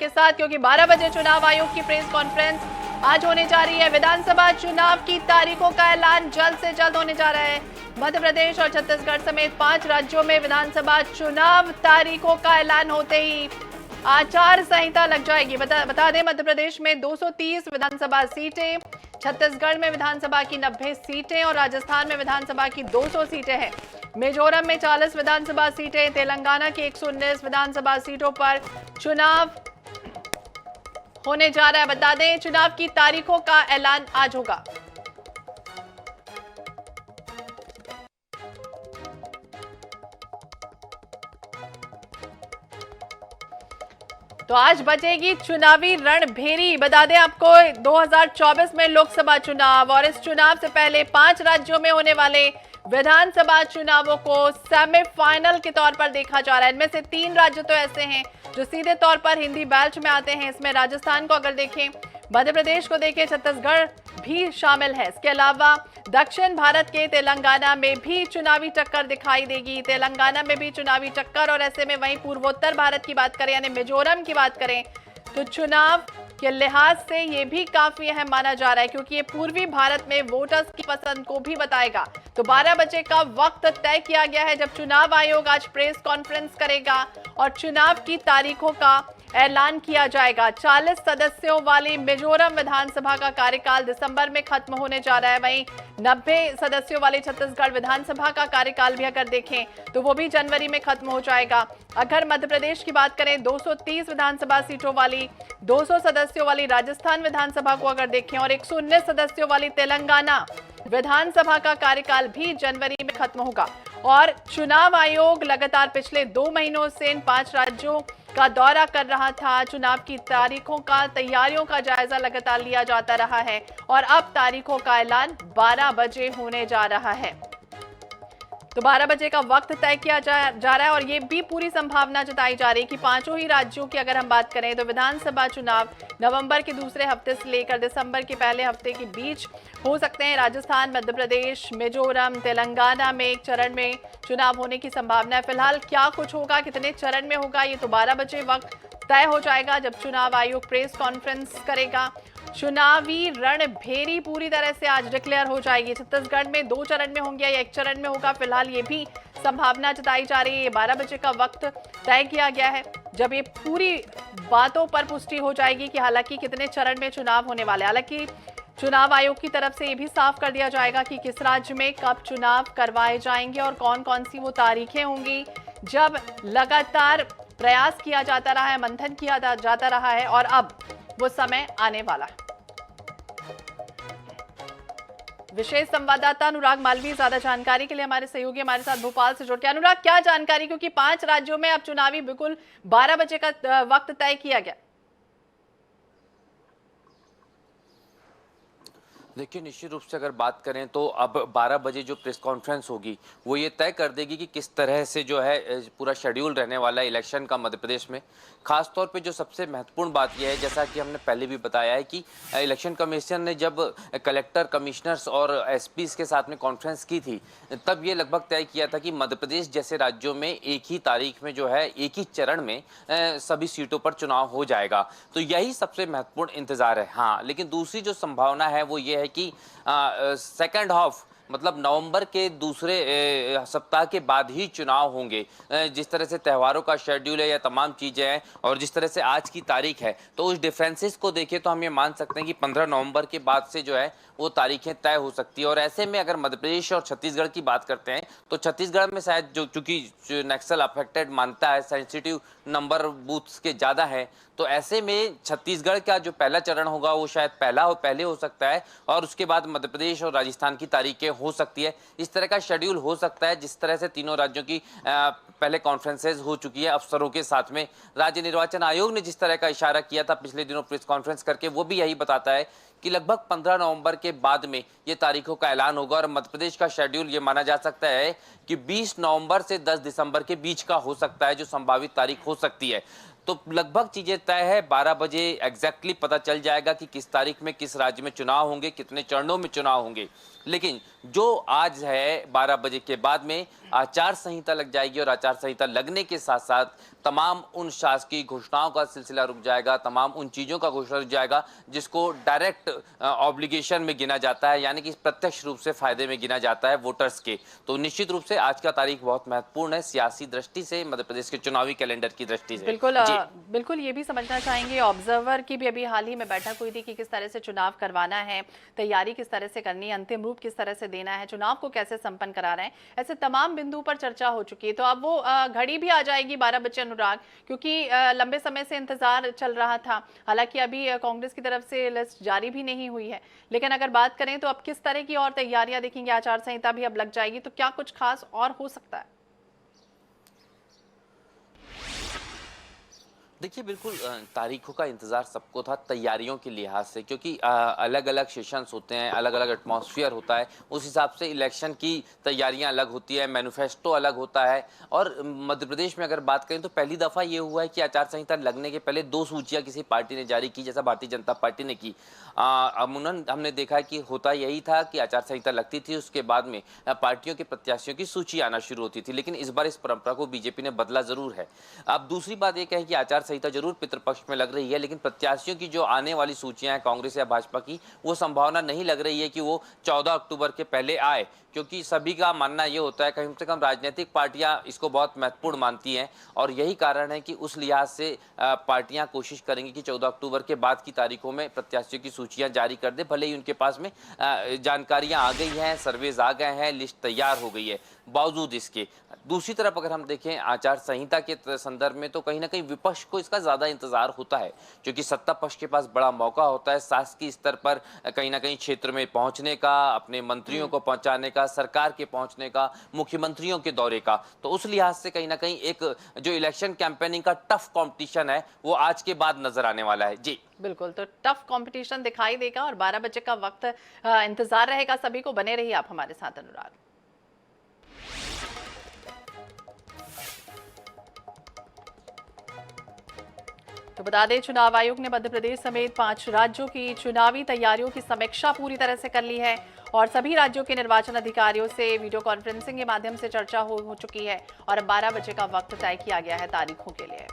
के साथ, क्योंकि 12 बजे चुनाव आयोग की प्रेस कॉन्फ्रेंस आज होने जा रही है। विधानसभा चुनाव की तारीखों का ऐलान जल्द से जल्द होने जा रहा है। मध्य प्रदेश और छत्तीसगढ़ समेत 5 राज्यों में विधानसभा चुनाव तारीखों का ऐलान होते ही आचार संहिता लग जाएगी। बता दें, मध्य प्रदेश में 230 विधानसभा सीटें, छत्तीसगढ़ में विधानसभा की 90 सीटें और राजस्थान में विधानसभा की 200 सीटें हैं। मिजोरम में 40 विधानसभा सीटें, तेलंगाना की 119 विधानसभा सीटों पर चुनाव होने जा रहा है। बता दें, चुनाव की तारीखों का ऐलान आज होगा। तो आज बजेगी चुनावी रणभेरी। बता दें आपको, 2024 में लोकसभा चुनाव और इस चुनाव से पहले 5 राज्यों में होने वाले विधानसभा चुनावों को सेमीफाइनल के तौर पर देखा जा रहा है। इनमें से 3 राज्य तो ऐसे हैं जो सीधे तौर पर हिंदी बेल्ट में आते हैं। इसमें राजस्थान को अगर देखें, मध्य प्रदेश को देखें, छत्तीसगढ़ भी शामिल है। इसके अलावा दक्षिण भारत के तेलंगाना में भी चुनावी टक्कर दिखाई देगी। तेलंगाना में भी चुनावी टक्कर, और ऐसे में वहीं पूर्वोत्तर भारत की बात करें यानी मिजोरम की बात करें तो चुनाव के लिहाज से ये भी काफी अहम माना जा रहा है, क्योंकि ये पूर्वी भारत में वोटर्स की पसंद को भी बताएगा। तो 12 बजे का वक्त तय किया गया है जब चुनाव आयोग आज प्रेस कॉन्फ्रेंस करेगा और चुनाव की तारीखों का ऐलान किया जाएगा। 40 सदस्यों वाली मिजोरम विधानसभा का कार्यकाल दिसंबर में खत्म होने जा रहा है। वहीं 90 सदस्यों वाली छत्तीसगढ़ विधानसभा का कार्यकाल भी अगर देखें तो वो भी जनवरी में खत्म हो जाएगा। अगर मध्य प्रदेश की बात करें, 230 विधानसभा सीटों वाली, 200 सदस्यों वाली राजस्थान विधानसभा को अगर देखें और 119 सदस्यों वाली तेलंगाना विधानसभा का कार्यकाल भी जनवरी में खत्म होगा। और चुनाव आयोग लगातार पिछले 2 महीनों से इन 5 राज्यों का दौरा कर रहा था। चुनाव की तारीखों का, तैयारियों का जायजा लगातार लिया जाता रहा है और अब तारीखों का ऐलान 12 बजे होने जा रहा है। तो 12 बजे का वक्त तय किया जा रहा है और ये भी पूरी संभावना जताई जा रही है कि 5 ही राज्यों की अगर हम बात करें तो विधानसभा चुनाव नवंबर के दूसरे हफ्ते से लेकर दिसंबर के पहले हफ्ते के बीच हो सकते हैं। राजस्थान, मध्य प्रदेश, मिजोरम, तेलंगाना में एक चरण में चुनाव होने की संभावना है। फिलहाल क्या कुछ होगा, कितने चरण में होगा, ये तो 12 बजे वक्त तय हो जाएगा जब चुनाव आयोग प्रेस कॉन्फ्रेंस करेगा। चुनावी रणभेरी पूरी तरह से आज डिक्लेयर हो जाएगी। छत्तीसगढ़ में 2 चरण में होंगे या 1 चरण में होगा, फिलहाल ये भी संभावना जताई जा रही है। ये 12 बजे का वक्त तय किया गया है जब ये पूरी बातों पर पुष्टि हो जाएगी कि हालांकि कितने चरण में चुनाव होने वाले। हालांकि चुनाव आयोग की तरफ से ये भी साफ कर दिया जाएगा कि किस राज्य में कब चुनाव करवाए जाएंगे और कौन कौन सी वो तारीखें होंगी। जब लगातार प्रयास किया जाता रहा है, मंथन किया जाता रहा है और अब वो समय आने वाला है। विशेष संवाददाता अनुराग मालवीय ज्यादा जानकारी के लिए हमारे सहयोगी हमारे साथ भोपाल से जुड़ के। अनुराग, क्या जानकारी, क्योंकि 5 राज्यों में अब चुनावी बिल्कुल 12 बजे का वक्त तय किया गया। देखिए, निश्चित रूप से अगर बात करें तो अब 12 बजे जो प्रेस कॉन्फ्रेंस होगी वो ये तय कर देगी कि किस तरह से जो है पूरा शेड्यूल रहने वाला है इलेक्शन का मध्य प्रदेश में। खास तौर पे जो सबसे महत्वपूर्ण बात यह है, जैसा कि हमने पहले भी बताया है कि इलेक्शन कमीशन ने जब कलेक्टर, कमिश्नर्स और एसपीज के साथ में कॉन्फ्रेंस की थी तब ये लगभग तय किया था कि मध्य प्रदेश जैसे राज्यों में एक ही तारीख में जो है एक ही चरण में सभी सीटों पर चुनाव हो जाएगा। तो यही सबसे महत्वपूर्ण इंतजार है। हाँ, लेकिन दूसरी जो संभावना है वो ये है कि सेकंड हाफ मतलब नवंबर के दूसरे सप्ताह के बाद ही चुनाव होंगे। जिस तरह से त्योहारों का शेड्यूल है या तमाम चीज़ें हैं और जिस तरह से आज की तारीख है, तो उस डिफरेंसेस को देखें तो हम ये मान सकते हैं कि 15 नवंबर के बाद से जो है वो तारीखें तय हो सकती है। और ऐसे में अगर मध्य प्रदेश और छत्तीसगढ़ की बात करते हैं तो छत्तीसगढ़ में शायद जो चूंकि नक्सल अफेक्टेड मानता है, सेंसिटिव नंबर बूथ्स के ज़्यादा है, तो ऐसे में छत्तीसगढ़ का जो पहला चरण होगा वो शायद पहले हो सकता है और उसके बाद मध्य प्रदेश और राजस्थान की तारीखें हो सकती है। इस तरह का शेड्यूल हो सकता है जिस तरह से तीनों राज्यों की पहले कॉन्फ्रेंसेज हो चुकी है अफसरों के साथ में। राज्य निर्वाचन आयोग ने जिस तरह का इशारा किया था पिछले दिनों प्रेस कॉन्फ्रेंस करके, वो भी यही बताता है कि लगभग 15 नवंबर के बाद में ये तारीखों का ऐलान होगा। और मध्य प्रदेश का शेड्यूल ये माना जा सकता है कि 20 नवंबर से 10 दिसंबर के बीच का हो सकता है जो संभावित तारीख हो सकती है। तो लगभग चीजें तय है। 12 बजे एग्जैक्टली पता चल जाएगा कि किस तारीख में किस राज्य में चुनाव होंगे, कितने चरणों में चुनाव होंगे। लेकिन जो आज है 12 बजे के बाद में आचार संहिता लग जाएगी और आचार संहिता लगने के साथ साथ तमाम उन शासकीय घोषणाओं का सिलसिला रुक जाएगा, तमाम उन चीज़ों का घोषणा रुक जाएगा जिसको डायरेक्ट ऑब्लिगेशन में गिना जाता है, यानी कि प्रत्यक्ष रूप से फायदे में गिना जाता है वोटर्स के। तो निश्चित रूप से आज का तारीख बहुत महत्वपूर्ण है सियासी दृष्टि से, मध्य प्रदेश के चुनावी कैलेंडर की दृष्टि से। बिल्कुल बिल्कुल ये भी समझना चाहेंगे, ऑब्जर्वर की भी अभी हाल ही में बैठक हुई थी कि किस तरह से चुनाव करवाना है, तैयारी किस तरह से करनी है, अंतिम रूप किस तरह से देना है, चुनाव को कैसे संपन्न करा रहे हैं, ऐसे तमाम बिंदु पर चर्चा हो चुकी है। तो अब वो घड़ी भी आ जाएगी 12 बजे अनुराग, क्योंकि लंबे समय से इंतजार चल रहा था। हालांकि अभी कांग्रेस की तरफ से लिस्ट जारी भी नहीं हुई है, लेकिन अगर बात करें तो अब किस तरह की और तैयारियां देखेंगे, आचार संहिता भी अब लग जाएगी, तो क्या कुछ खास और हो सकता है? देखिए बिल्कुल तारीखों का इंतज़ार सबको था तैयारियों के लिहाज से, क्योंकि अलग अलग सेशंस होते हैं, अलग अलग एटमॉस्फेयर होता है, उस हिसाब से इलेक्शन की तैयारियां अलग होती है, मैनिफेस्टो अलग होता है। और मध्य प्रदेश में अगर बात करें तो पहली दफ़ा ये हुआ है कि आचार संहिता लगने के पहले 2 सूचियां किसी पार्टी ने जारी की, जैसा भारतीय जनता पार्टी ने की। अमूमन हमने देखा कि होता यही था कि आचार संहिता लगती थी, उसके बाद में पार्टियों के प्रत्याशियों की सूची आना शुरू होती थी, लेकिन इस बार इस परंपरा को बीजेपी ने बदला जरूर है। अब दूसरी बात यह कहें कि आचार संहिता जरूर पितृपक्ष में लग रही है, लेकिन प्रत्याशियों की जो आने वाली सूचियां हैं कांग्रेस या भाजपा की, वो संभावना नहीं लग रही है कि वो 14 अक्टूबर के पहले आए, क्योंकि सभी का मानना ये होता है, कम से कम राजनीतिक पार्टियां इसको बहुत महत्वपूर्ण मानती हैं, और यही कारण है कि उस लिहाज से पार्टियां कोशिश करेंगी कि 14 अक्टूबर के बाद की तारीखों में प्रत्याशियों की सूचियां जारी कर दे। भले ही उनके पास में जानकारियां आ गई हैं, सर्वेज आ गए हैं, लिस्ट तैयार हो गई है, बावजूद इसके दूसरी तरफ अगर हम देखें आचार संहिता के संदर्भ में, तो कहीं ना कहीं विपक्ष को इसका ज्यादा इंतजार होता है, क्योंकि सत्ता पक्ष के पास बड़ा मौका होता है शासकीय स्तर पर कहीं ना कहीं क्षेत्र में पहुंचने का, अपने मंत्रियों को पहुंचाने का, सरकार के पहुंचने का, मुख्यमंत्रियों के दौरे का। तो उस लिहाज से कहीं ना कहीं एक जो इलेक्शन कैंपेनिंग का टफ कॉम्पिटिशन है वो आज के बाद नजर आने वाला है। जी बिल्कुल, तो टफ कंपटीशन दिखाई देगा और 12 बजे का वक्त इंतजार रहेगा सभी को। बने रहिए आप हमारे साथ अनुराग। तो बता दें, चुनाव आयोग ने मध्य प्रदेश समेत 5 राज्यों की चुनावी तैयारियों की समीक्षा पूरी तरह से कर ली है और सभी राज्यों के निर्वाचन अधिकारियों से वीडियो कॉन्फ्रेंसिंग के माध्यम से चर्चा हो चुकी है और अब 12 बजे का वक्त तय किया गया है तारीखों के लिए।